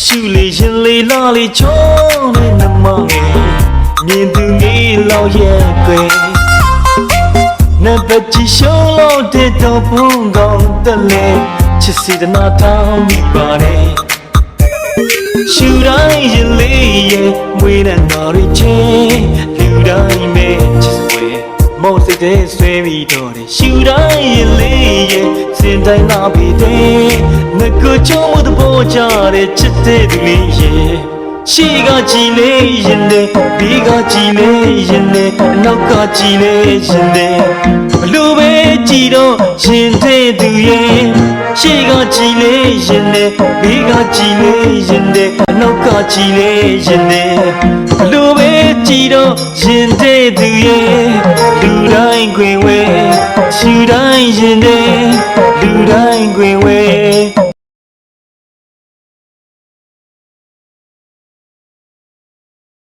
ရှူလေရင်လေလာလေချောတဲ့နမငယ်မြင်သူလေးလောက်ရဲ့ကွယ်နံပါတ်ကြီးရှုံးလို့တဲ့တော့ဘုံကောင်းတဲ့လေချစ်စီတနာတောင်းမိပါတယ်ရှူတိုင်းရင်လေးရဲ့မွေးတဲ့တော်ရချင်းလူတိုင်းမဲ့ချစ်ဆွေမောစိတ်တဲ့ဆွေပြီးတော့တယ်ရှူတိုင်းရင်လေးရဲ့စင်တိုင်းလာပြီးတဲ့ငကိုချုံးတဲ့ဘောကြတဲ့ချစ်တဲ့သူလေးရဲ့ရှိကကြည်လေးရင်တဲ့ဒီကကြည်လေးရင်တဲ့နောက်ကကြည်လေးရင်တဲ့ဘလို့ပဲကြည်တော့ရင်တဲ့သူရဲ့ရှိကကြည်လေးရင်တဲ့ဒီကကြည်လေးရင်တဲ့နောက်ကကြည်လေးရင်တဲ့ဘလို့ပဲကြည်တော့ရင်တဲ့သူရဲ့လူတိုင်းခွင်ဝဲရှူတိုင်းရင်တဲ့လူတိုင်းခွင်ဝဲ